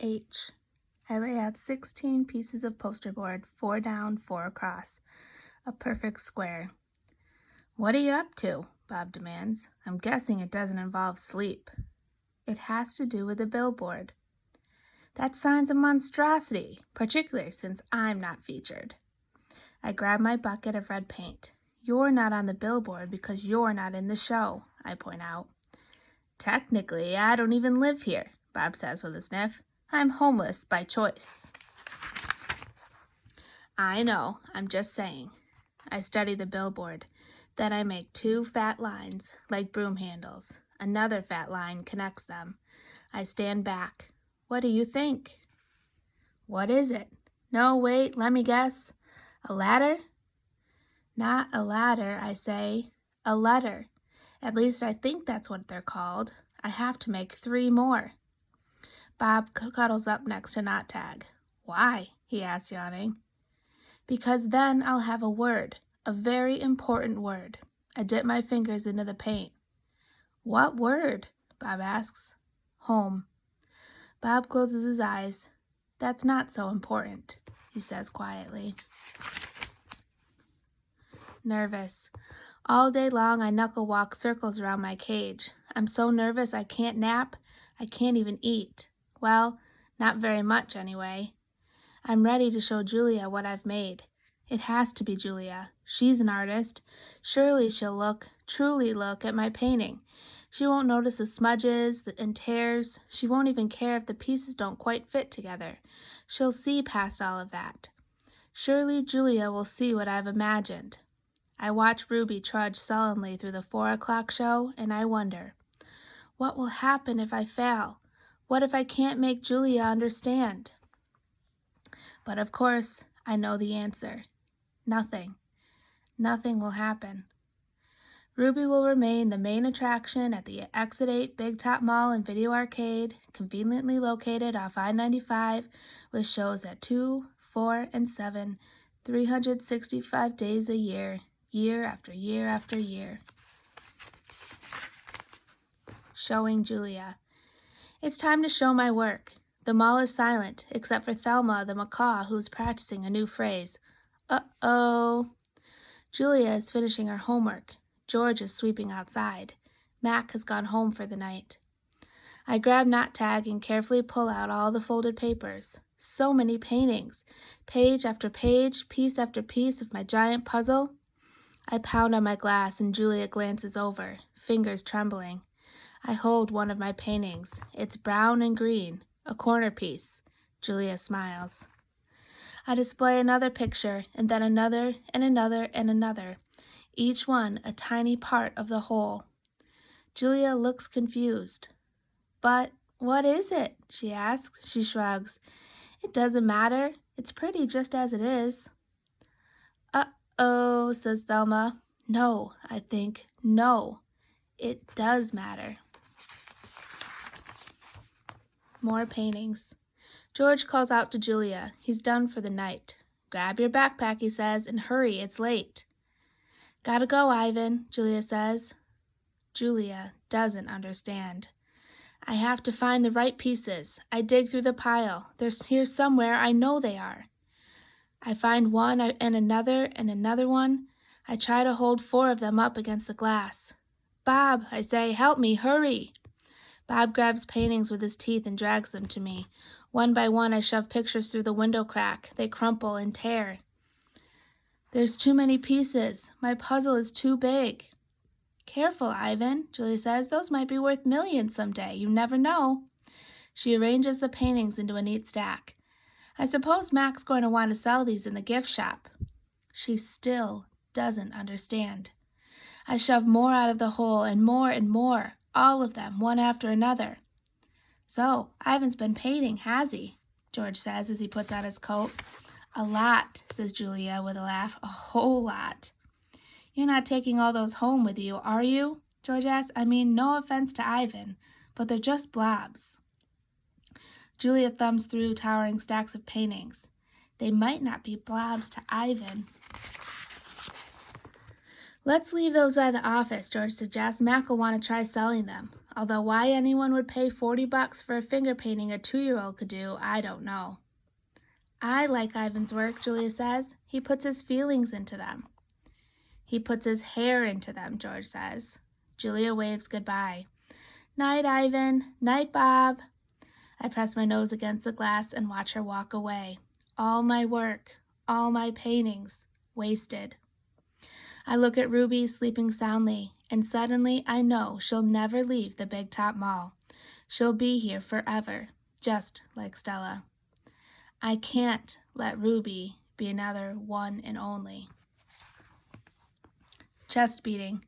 H. I lay out 16 pieces of poster board, 4 down, 4 across. A perfect square. What are you up to? Bob demands. I'm guessing it doesn't involve sleep. It has to do with the billboard. That sign's a monstrosity, particularly since I'm not featured. I grab my bucket of red paint. You're not on the billboard because you're not in the show, I point out. Technically, I don't even live here, Bob says with a sniff. I'm homeless by choice. I know, I'm just saying. I study the billboard. Then I make 2 fat lines, like broom handles. Another fat line connects them. I stand back. What do you think? What is it? No, wait, let me guess. A ladder? Not a ladder, I say. A letter. At least I think that's what they're called. I have to make 3 more. Bob cuddles up next to Not Tag. Why? He asks, yawning. Because then I'll have a word, a very important word. I dip my fingers into the paint. What word? Bob asks. Home. Bob closes his eyes. That's not so important, he says quietly. Nervous. All day long I knuckle walk circles around my cage. I'm so nervous I can't nap. I can't even eat. Well, not very much anyway. I'm ready to show Julia what I've made. It has to be Julia. She's an artist. Surely she'll truly look at my painting. She won't notice the smudges and tears. She won't even care if the pieces don't quite fit together. She'll see past all of that. Surely Julia will see what I've imagined. I watch Ruby trudge sullenly through the 4 o'clock show, and I wonder, what will happen if I fail? What if I can't make Julia understand? But of course, I know the answer. Nothing. Nothing will happen. Ruby will remain the main attraction at the Exit 8 Big Top Mall and Video Arcade, conveniently located off I-95, with shows at 2, 4, and 7, 365 days a year, year after year after year. Showing Julia. It's time to show my work. The mall is silent, except for Thelma the macaw, who's practicing a new phrase. Uh-oh. Julia is finishing her homework. George is sweeping outside. Mac has gone home for the night. I grab Not Tag and carefully pull out all the folded papers. So many paintings. Page after page, piece after piece of my giant puzzle. I pound on my glass and Julia glances over, fingers trembling. I hold one of my paintings. It's brown and green, a corner piece. Julia smiles. I display another picture, and then another, and another, and another, each one a tiny part of the whole. Julia looks confused. But what is it? She asks. She shrugs. It doesn't matter. It's pretty just as it is. Uh-oh, says Thelma. No, I think. No, it does matter. More paintings. George calls out to Julia. He's done for the night. Grab your backpack, he says, and hurry, it's late. Gotta go, Ivan, Julia says. Julia doesn't understand. I have to find the right pieces. I dig through the pile. They're here somewhere. I know they are. I find one and another one. I try to hold 4 of them up against the glass. Bob, I say, help me, hurry. Bob grabs paintings with his teeth and drags them to me. One by one, I shove pictures through the window crack. They crumple and tear. There's too many pieces. My puzzle is too big. Careful, Ivan, Julia says. Those might be worth millions someday. You never know. She arranges the paintings into a neat stack. I suppose Mac's going to want to sell these in the gift shop. She still doesn't understand. I shove more out of the hole and more, all of them, one after another. So, Ivan's been painting, has he? George says as he puts on his coat. A lot, says Julia with a laugh. A whole lot. You're not taking all those home with you, are you? George asks. I mean, no offense to Ivan, but they're just blobs. Julia thumbs through towering stacks of paintings. They might not be blobs to Ivan. Let's leave those by the office, George suggests. Mac will want to try selling them. Although why anyone would pay $40 for a finger painting a 2-year-old could do, I don't know. I like Ivan's work, Julia says. He puts his feelings into them. He puts his hair into them, George says. Julia waves goodbye. Night, Ivan. Night, Bob. I press my nose against the glass and watch her walk away. All my work, all my paintings, wasted. I look at Ruby sleeping soundly, and suddenly I know she'll never leave the Big Top Mall. She'll be here forever, just like Stella. I can't let Ruby be another one and only. Chest beating.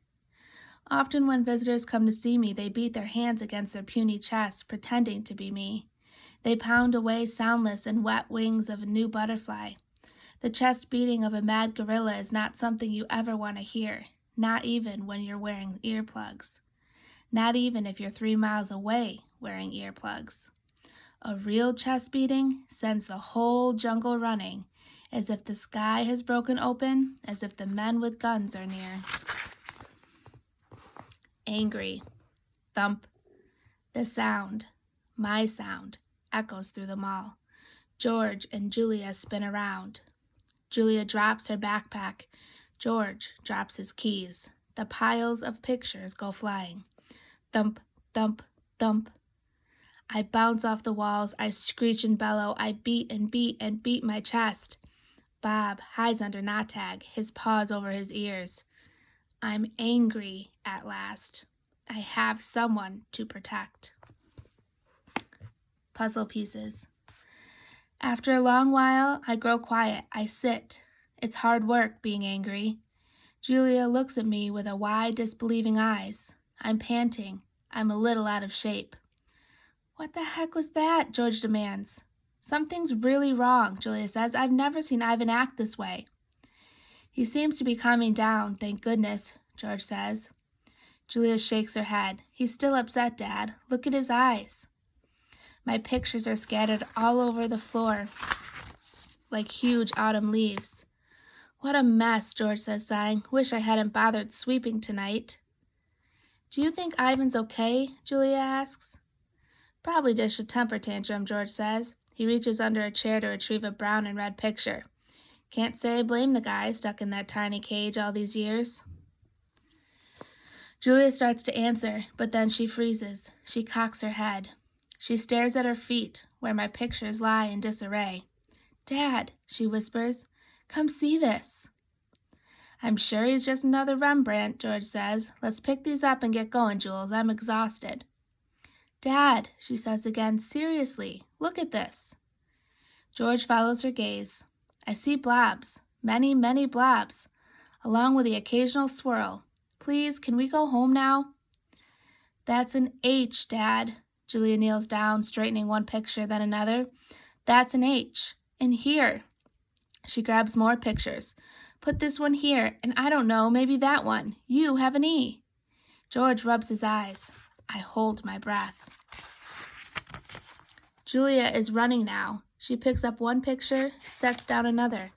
Often when visitors come to see me, they beat their hands against their puny chests, pretending to be me. They pound away soundless in wet wings of a new butterfly. The chest beating of a mad gorilla is not something you ever want to hear, not even when you're wearing earplugs. Not even if you're 3 miles away wearing earplugs. A real chest beating sends the whole jungle running, as if the sky has broken open, as if the men with guns are near. Angry. Thump. The sound, my sound, echoes through the mall. George and Julia spin around. Julia drops her backpack. George drops his keys. The piles of pictures go flying. Thump, thump, thump. I bounce off the walls. I screech and bellow. I beat and beat and beat my chest. Bob hides under Nattag, his paws over his ears. I'm angry at last. I have someone to protect. Puzzle pieces. After a long while, I grow quiet. I sit. It's hard work being angry. Julia looks at me with a wide, disbelieving eyes. I'm panting. I'm a little out of shape. What the heck was that? George demands. Something's really wrong, Julia says. I've never seen Ivan act this way. He seems to be calming down, thank goodness, George says. Julia shakes her head. He's still upset, Dad. Look at his eyes. My pictures are scattered all over the floor like huge autumn leaves. What a mess, George says, sighing. Wish I hadn't bothered sweeping tonight. Do you think Ivan's okay? Julia asks. Probably just a temper tantrum, George says. He reaches under a chair to retrieve a brown and red picture. Can't say I blame the guy stuck in that tiny cage all these years. Julia starts to answer, but then she freezes. She cocks her head. She stares at her feet, where my pictures lie in disarray. Dad, she whispers, come see this. I'm sure he's just another Rembrandt, George says. Let's pick these up and get going, Jules. I'm exhausted. Dad, she says again, seriously, look at this. George follows her gaze. I see blobs, many, many blobs, along with the occasional swirl. Please, can we go home now? That's an H, Dad. Julia kneels down, straightening one picture, then another. That's an H. And here. She grabs more pictures. Put this one here, and I don't know, maybe that one. You have an E. George rubs his eyes. I hold my breath. Julia is running now. She picks up one picture, sets down another.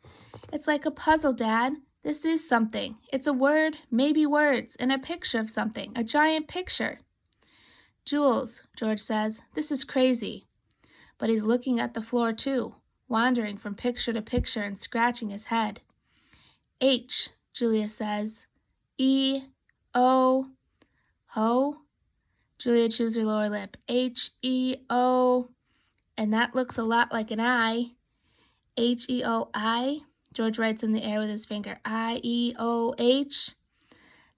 It's like a puzzle, Dad. This is something. It's a word, maybe words, and a picture of something, a giant picture. Jules, George says, this is crazy. But he's looking at the floor too, wandering from picture to picture and scratching his head. H, Julia says. E, O, ho. Julia chews her lower lip. H, E, O, and that looks a lot like an I. H, E, O, I. George writes in the air with his finger. I, E, O, H.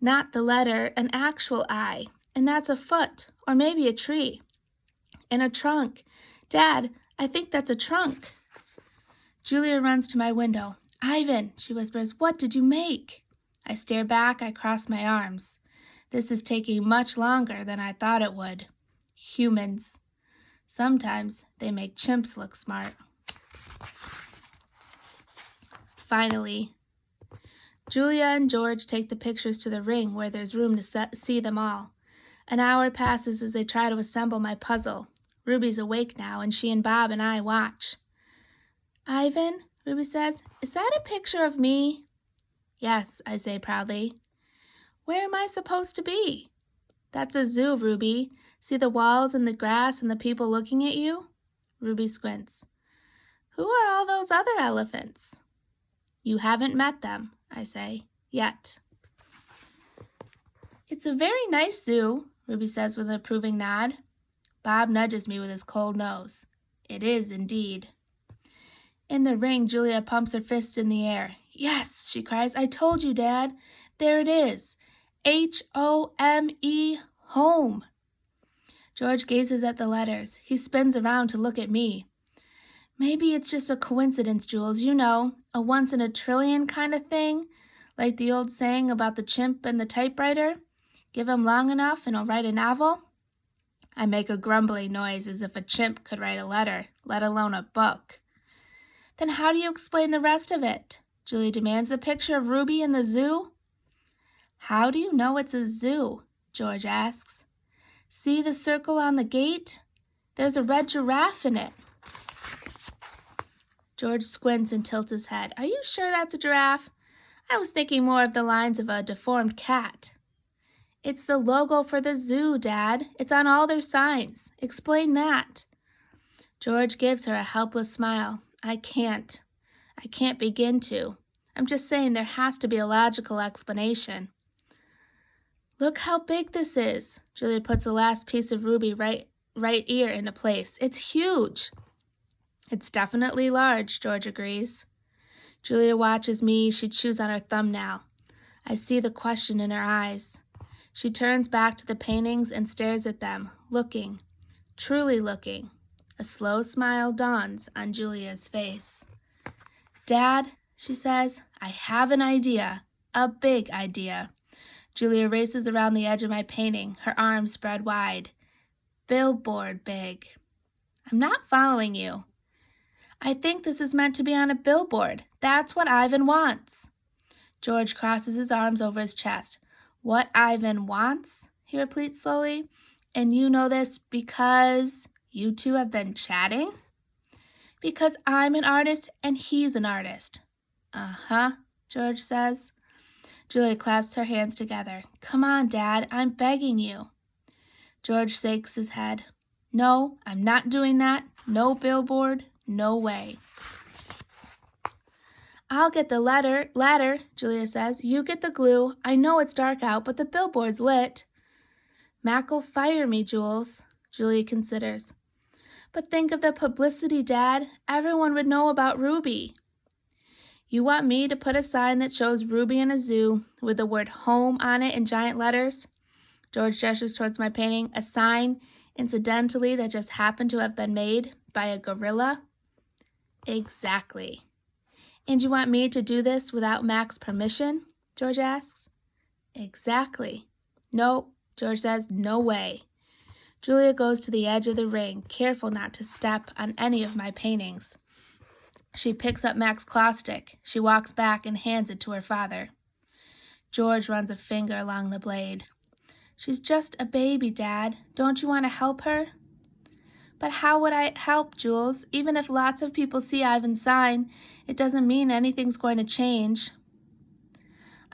Not the letter, an actual I. And that's a foot, or maybe a tree. And a trunk. Dad, I think that's a trunk. Julia runs to my window. Ivan, she whispers, what did you make? I stare back, I cross my arms. This is taking much longer than I thought it would. Humans. Sometimes they make chimps look smart. Finally, Julia and George take the pictures to the ring where there's room to see them all. An hour passes as they try to assemble my puzzle. Ruby's awake now, and she and Bob and I watch. Ivan, Ruby says, is that a picture of me? Yes, I say proudly. Where am I supposed to be? That's a zoo, Ruby. See the walls and the grass and the people looking at you? Ruby squints. Who are all those other elephants? You haven't met them, I say, yet. It's a very nice zoo, Ruby says with an approving nod. Bob nudges me with his cold nose. It is indeed. In the ring, Julia pumps her fist in the air. Yes, she cries. I told you, Dad. There it is. H-O-M-E, home. George gazes at the letters. He spins around to look at me. Maybe it's just a coincidence, Jules, you know, a once-in-a-trillion kind of thing, like the old saying about the chimp and the typewriter. Give him long enough and he'll write a novel. I make a grumbling noise as if a chimp could write a letter, let alone a book. Then how do you explain the rest of it? Julia demands. A picture of Ruby in the zoo? How do you know it's a zoo? George asks. See the circle on the gate? There's a red giraffe in it. George squints and tilts his head. Are you sure that's a giraffe? I was thinking more of the lines of a deformed cat. It's the logo for the zoo, Dad. It's on all their signs. Explain that. George gives her a helpless smile. I can't begin to. I'm just saying there has to be a logical explanation. Look how big this is. Julia puts the last piece of Ruby right ear into place. It's huge. It's definitely large, George agrees. Julia watches me. She chews on her thumbnail. I see the question in her eyes. She turns back to the paintings and stares at them, looking, truly looking. A slow smile dawns on Julia's face. Dad, she says, I have an idea, a big idea. Julia races around the edge of my painting, her arms spread wide. Billboard big. I'm not following you. I think this is meant to be on a billboard. That's what Ivan wants. George crosses his arms over his chest. What Ivan wants? He repeats slowly. And you know this because you two have been chatting? Because I'm an artist and he's an artist. Uh-huh, George says. Julia clasps her hands together. Come on, Dad, I'm begging you. George shakes his head. No, I'm not doing that. No billboard, no way. I'll get the ladder, Julia says. You get the glue. I know it's dark out, but the billboard's lit. Mac'll fire me, Jules, Julia considers. But think of the publicity, Dad. Everyone would know about Ruby. You want me to put a sign that shows Ruby in a zoo with the word home on it in giant letters? George gestures towards my painting, a sign, incidentally, that just happened to have been made by a gorilla? Exactly. And you want me to do this without Mac's permission? George asks. Exactly. No, George says, no way. Julia goes to the edge of the ring, careful not to step on any of my paintings. She picks up Mac's claw stick. She walks back and hands it to her father. George runs a finger along the blade. She's just a baby, Dad. Don't you want to help her? But how would I help, Jules? Even if lots of people see Ivan's sign, it doesn't mean anything's going to change.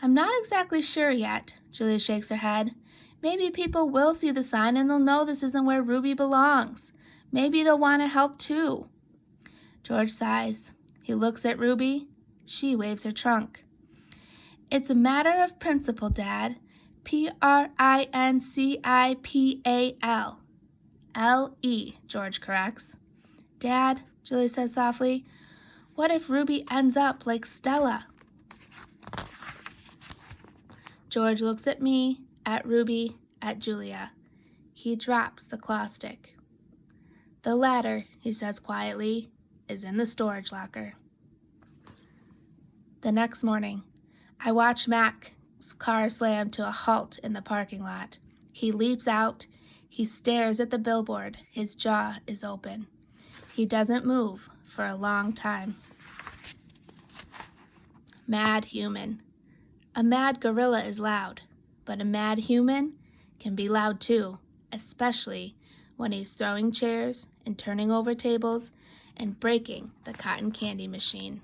I'm not exactly sure yet, Julia shakes her head. Maybe people will see the sign and they'll know this isn't where Ruby belongs. Maybe they'll want to help too. George sighs. He looks at Ruby. She waves her trunk. It's a matter of principle, Dad. P-R-I-N-C-I-P-A-L. L-E, George corrects. Dad, Julia says softly, what if Ruby ends up like Stella? George looks at me, at Ruby, at Julia. He drops the claw stick. The ladder, he says quietly, is in the storage locker. The next morning, I watch Mac's car slam to a halt in the parking lot. He leaps out. He stares at the billboard. His jaw is open. He doesn't move for a long time. Mad human. A mad gorilla is loud, but a mad human can be loud too, especially when he's throwing chairs and turning over tables and breaking the cotton candy machine.